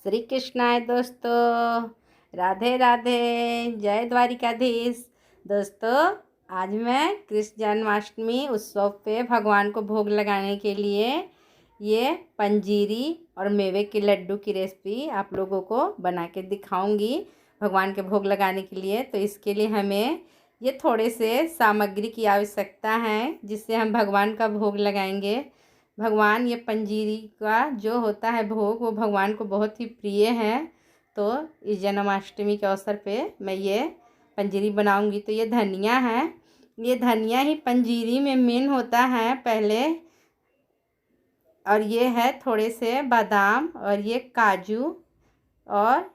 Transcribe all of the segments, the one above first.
श्री कृष्णाय दोस्तों, राधे राधे, जय द्वारिकाधीश। दोस्तों, आज मैं कृष्ण जन्माष्टमी उत्सव पे भगवान को भोग लगाने के लिए ये पंजीरी और मेवे के लड्डू की रेसिपी आप लोगों को बना के दिखाऊंगी भगवान के भोग लगाने के लिए। तो इसके लिए हमें ये थोड़े से सामग्री की आवश्यकता है जिससे हम भगवान का भोग लगाएंगे। भगवान ये पंजीरी का जो होता है भोग वो भगवान को बहुत ही प्रिय है। तो इस जन्माष्टमी के अवसर पे मैं ये पंजीरी बनाऊंगी। तो ये धनिया है, ये धनिया ही पंजीरी में मेन होता है पहले। और ये है थोड़े से बादाम और ये काजू और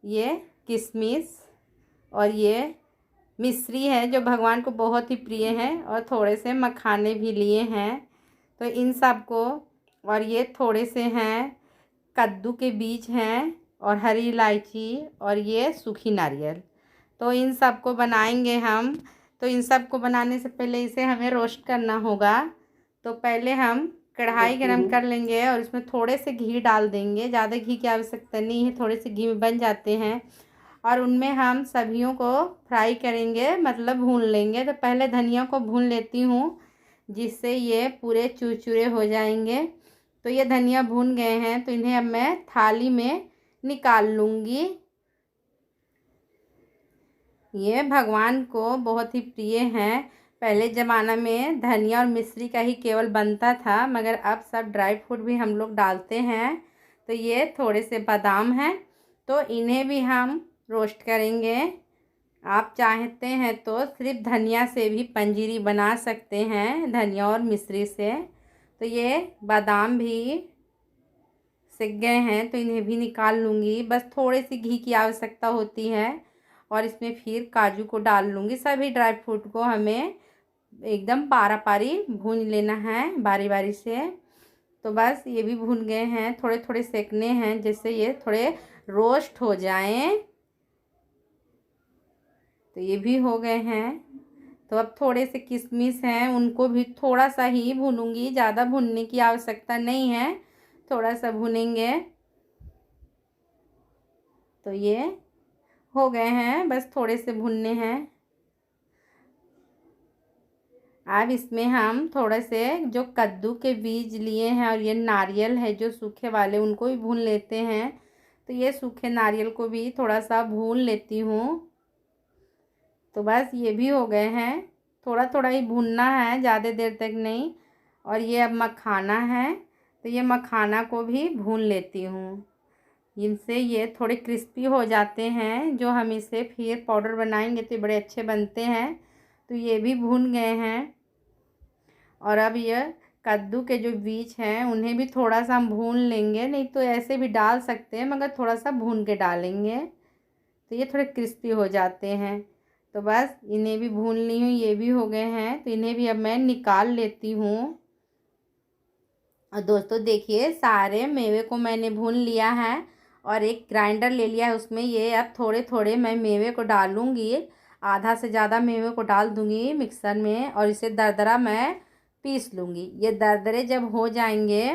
ये किशमिश और ये मिश्री है जो भगवान को बहुत ही प्रिय है, और थोड़े से मखाने भी लिए हैं। तो इन सब को, और ये थोड़े से हैं कद्दू के बीज हैं और हरी इलायची और ये सूखी नारियल। तो इन सब को बनाएंगे हम। तो इन सब को बनाने से पहले इसे हमें रोस्ट करना होगा। तो पहले हम कढ़ाई गरम कर लेंगे और इसमें थोड़े से घी डाल देंगे। ज़्यादा घी की आवश्यकता नहीं है, थोड़े से घी में बन जाते हैं। और उनमें हम सब्जियों को फ्राई करेंगे, मतलब भून लेंगे। तो पहले धनिया को भून लेती हूँ जिससे ये पूरे चुरचुरे हो जाएंगे। तो ये धनिया भून गए हैं तो इन्हें अब मैं थाली में निकाल लूँगी। ये भगवान को बहुत ही प्रिय हैं। पहले ज़माना में धनिया और मिश्री का ही केवल बनता था, मगर अब सब ड्राई फ्रूट भी हम लोग डालते हैं। तो ये थोड़े से बादाम हैं, तो इन्हें भी हम रोस्ट करेंगे। आप चाहते हैं तो सिर्फ धनिया से भी पंजीरी बना सकते हैं, धनिया और मिश्री से। तो ये बादाम भी सिक गए हैं तो इन्हें भी निकाल लूँगी। बस थोड़े सी घी की आवश्यकता होती है और इसमें फिर काजू को डाल लूँगी। सभी ड्राई फ्रूट को हमें एकदम पारा पारी भून लेना है, बारी बारी से। तो बस ये भी भून गए हैं, थोड़े थोड़े सेकने हैं जिससे ये थोड़े रोस्ट हो जाएं। तो ये भी हो गए हैं। तो अब थोड़े से किशमिश हैं, उनको भी थोड़ा सा ही भूनूंगी, ज़्यादा भूनने की आवश्यकता नहीं है, थोड़ा सा भूनेंगे। तो ये हो गए हैं, बस थोड़े से भुनने हैं। अब इसमें हम थोड़े से जो कद्दू के बीज लिए हैं और ये नारियल है जो सूखे वाले, उनको भी भून लेते हैं। तो ये सूखे नारियल को भी थोड़ा सा भून लेती हूँ। तो बस ये भी हो गए हैं, थोड़ा थोड़ा ही भूनना है, ज़्यादा देर तक नहीं। और ये अब मखाना है, तो ये मखाना को भी भून लेती हूँ। इनसे ये थोड़े क्रिस्पी हो जाते हैं, जो हम इसे फिर पाउडर बनाएंगे तो बड़े अच्छे बनते हैं। तो ये भी भून गए हैं। और अब ये कद्दू के जो बीज हैं उन्हें भी थोड़ा सा हम भून लेंगे, नहीं तो ऐसे भी डाल सकते हैं मगर थोड़ा सा भून के डालेंगे तो ये थोड़े क्रिस्पी हो जाते हैं। तो बस इन्हें भी भून ली हूँ, ये भी हो गए हैं। तो इन्हें भी अब मैं निकाल लेती हूँ। और दोस्तों देखिए, सारे मेवे को मैंने भून लिया है और एक ग्राइंडर ले लिया है, उसमें ये अब थोड़े थोड़े मैं मेवे को डालूँगी। आधा से ज़्यादा मेवे को डाल दूँगी मिक्सर में और इसे दरदरा मैं पीस लूँगी। ये दरदरे जब हो जाएंगे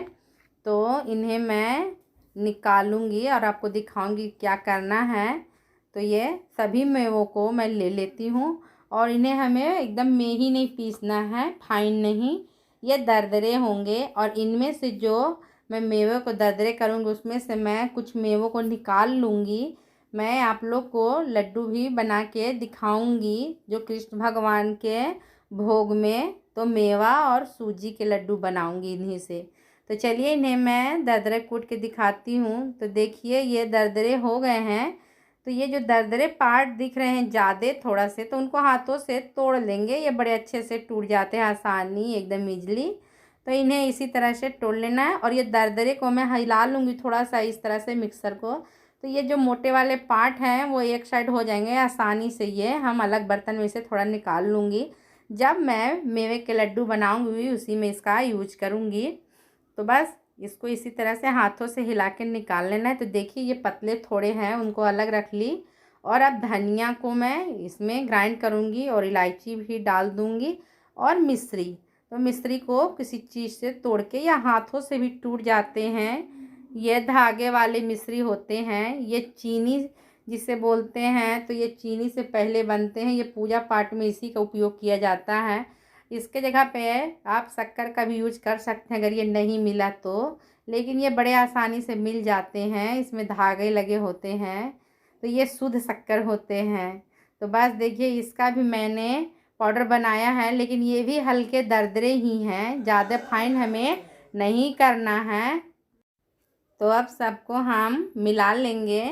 तो इन्हें मैं निकालूँगी और आपको दिखाऊँगी क्या करना है। तो ये सभी मेवों को मैं ले लेती हूँ और इन्हें हमें एकदम मेही नहीं पीसना है, फाइन नहीं, ये दरदरे होंगे। और इनमें से जो मैं मेवे को दरदरे करूँगी उसमें से मैं कुछ मेवों को निकाल लूँगी। मैं आप लोग को लड्डू भी बना के दिखाऊँगी जो कृष्ण भगवान के भोग में। तो मेवा और सूजी के लड्डू बनाऊँगी इन्हीं से। तो चलिए इन्हें मैं दरदरे कूट के दिखाती हूँ। तो देखिए ये दरदरे हो गए हैं। तो ये जो दरदरे पार्ट दिख रहे हैं ज़्यादा थोड़ा से, तो उनको हाथों से तोड़ लेंगे, ये बड़े अच्छे से टूट जाते हैं आसानी, एकदम ईजली। तो इन्हें इसी तरह से तोड़ लेना है और ये दरदरे को मैं हिला लूँगी थोड़ा सा इस तरह से मिक्सर को। तो ये जो मोटे वाले पार्ट हैं वो एक साइड हो जाएंगे आसानी से। ये हम अलग बर्तन में से थोड़ा निकाल लूँगी, जब मैं मेवे के लड्डू बनाऊँगी उसी में इसका यूज करूँगी। तो बस इसको इसी तरह से हाथों से हिला के निकाल लेना है। तो देखिए ये पतले थोड़े हैं, उनको अलग रख ली। और अब धनिया को मैं इसमें ग्राइंड करूँगी और इलायची भी डाल दूँगी और मिश्री। तो मिश्री को किसी चीज़ से तोड़ के या हाथों से भी टूट जाते हैं, ये धागे वाले मिश्री होते हैं, ये चीनी जिसे बोलते हैं, तो ये चीनी से पहले बनते हैं। ये पूजा पाठ में इसी का उपयोग किया जाता है। इसके जगह पे आप शक्कर का भी यूज कर सकते हैं अगर ये नहीं मिला तो, लेकिन ये बड़े आसानी से मिल जाते हैं। इसमें धागे लगे होते हैं, तो ये शुद्ध शक्कर होते हैं। तो बस देखिए, इसका भी मैंने पाउडर बनाया है, लेकिन ये भी हल्के दरदरे ही हैं, ज़्यादा फाइन हमें नहीं करना है। तो अब सबको हम मिला लेंगे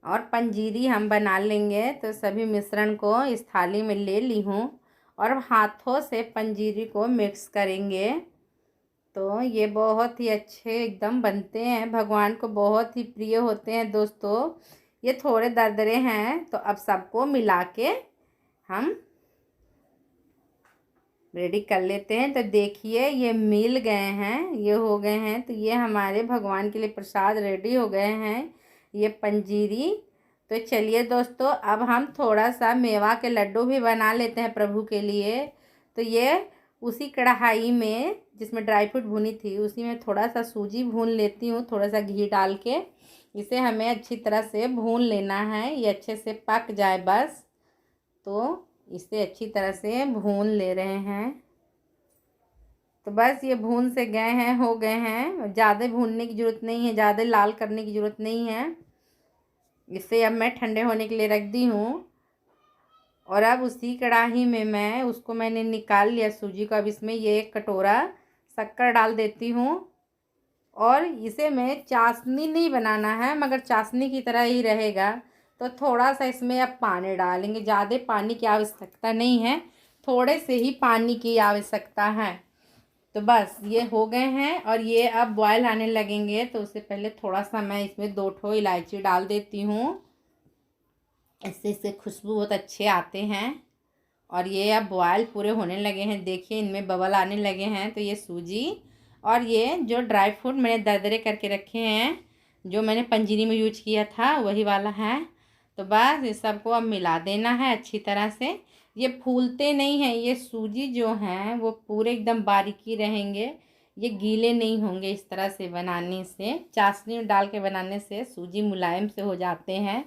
और पंजीरी हम बना लेंगे। तो सभी मिश्रण को इस थाली में ले ली हूँ और अब हाथों से पंजीरी को मिक्स करेंगे। तो ये बहुत ही अच्छे एकदम बनते हैं, भगवान को बहुत ही प्रिय होते हैं दोस्तों। ये थोड़े दरदरे हैं, तो अब सबको मिला के हम रेडी कर लेते हैं। तो देखिए, ये मिल गए हैं, ये हो गए हैं। तो ये हमारे भगवान के लिए प्रसाद रेडी हो गए हैं, ये पंजीरी। तो चलिए दोस्तों, अब हम थोड़ा सा मेवा के लड्डू भी बना लेते हैं प्रभु के लिए। तो ये उसी कढ़ाई में जिसमें ड्राई फ्रूट भुनी थी, उसी में थोड़ा सा सूजी भून लेती हूँ, थोड़ा सा घी डाल के। इसे हमें अच्छी तरह से भून लेना है, ये अच्छे से पक जाए बस। तो इसे अच्छी तरह से भून ले रहे हैं। तो बस ये भून से गए हैं, हो गए हैं। ज़्यादा भूनने की ज़रूरत नहीं है, ज़्यादा लाल करने की ज़रूरत नहीं है। इसे अब मैं ठंडे होने के लिए रख दी हूँ। और अब उसी कढ़ाई में मैंने निकाल लिया सूजी को। अब इसमें ये 1 कटोरा शक्कर डाल देती हूँ। और इसे मैं चाशनी नहीं बनाना है, मगर चाशनी की तरह ही रहेगा। तो थोड़ा सा इसमें अब पानी डालेंगे, ज़्यादा पानी की आवश्यकता नहीं है, थोड़े से ही पानी की आवश्यकता है। तो बस ये हो गए हैं और ये अब बॉयल आने लगेंगे। तो उससे पहले थोड़ा सा मैं इसमें 2 ठो इलायची डाल देती हूँ, इससे खुशबू बहुत अच्छे आते हैं। और ये अब बॉयल पूरे होने लगे हैं, देखिए इनमें बबल आने लगे हैं। तो ये सूजी और ये जो ड्राई फ्रूट मैंने दरदरे करके रखे हैं, जो मैंने पंजीरी में यूज किया था, वही वाला है। तो बस इस सबको अब मिला देना है अच्छी तरह से। ये फूलते नहीं हैं, ये सूजी जो हैं वो पूरे एकदम बारीकी रहेंगे, ये गीले नहीं होंगे। इस तरह से बनाने से, चाशनी में डाल के बनाने से सूजी मुलायम से हो जाते हैं,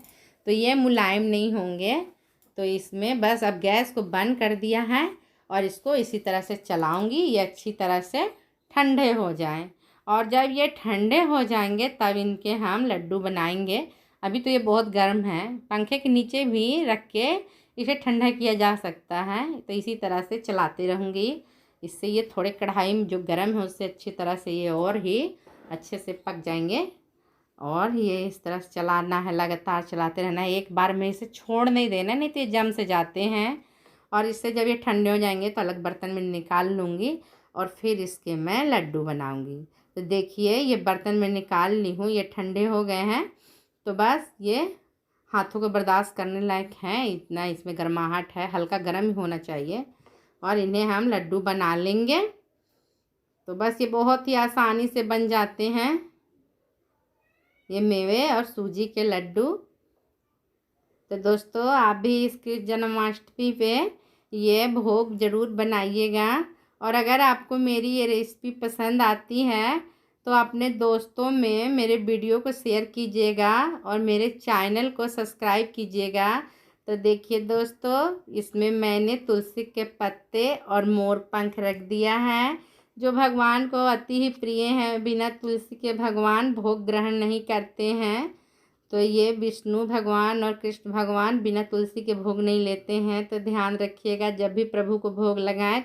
तो ये मुलायम नहीं होंगे। तो इसमें बस अब गैस को बंद कर दिया है और इसको इसी तरह से चलाऊंगी, ये अच्छी तरह से ठंडे हो जाएं। और जब ये ठंडे हो जाएंगे तब इनके हम लड्डू बनाएंगे। अभी तो ये बहुत गर्म है, पंखे के नीचे भी रख के इसे ठंडा किया जा सकता है। तो इसी तरह से चलाते रहूँगी, इससे ये थोड़े कढ़ाई में जो गर्म है उससे अच्छी तरह से ये और ही अच्छे से पक जाएंगे। और ये इस तरह से चलाना है, लगातार चलाते रहना है, एक बार में इसे छोड़ नहीं देना, नहीं तो ये जम से जाते हैं। और इससे जब ये ठंडे हो जाएंगे तो अलग बर्तन में निकाल लूँगी और फिर इसके मैं लड्डू बनाऊँगी। तो देखिए, ये बर्तन में निकाल ली हूँ, ये ठंडे हो गए हैं। तो बस ये हाथों को बर्दाश्त करने लायक हैं, इतना इसमें गर्माहट है, हल्का गर्म ही होना चाहिए। और इन्हें हम लड्डू बना लेंगे। तो बस ये बहुत ही आसानी से बन जाते हैं, ये मेवे और सूजी के लड्डू। तो दोस्तों, आप भी इसकी जन्माष्टमी पे ये भोग ज़रूर बनाइएगा। और अगर आपको मेरी ये रेसिपी पसंद आती है तो अपने दोस्तों में मेरे वीडियो को शेयर कीजिएगा और मेरे चैनल को सब्सक्राइब कीजिएगा। तो देखिए दोस्तों, इसमें मैंने तुलसी के पत्ते और मोर पंख रख दिया है, जो भगवान को अति ही प्रिय हैं। बिना तुलसी के भगवान भोग ग्रहण नहीं करते हैं। तो ये विष्णु भगवान और कृष्ण भगवान बिना तुलसी के भोग नहीं लेते हैं। तो ध्यान रखिएगा, जब भी प्रभु को भोग लगाएं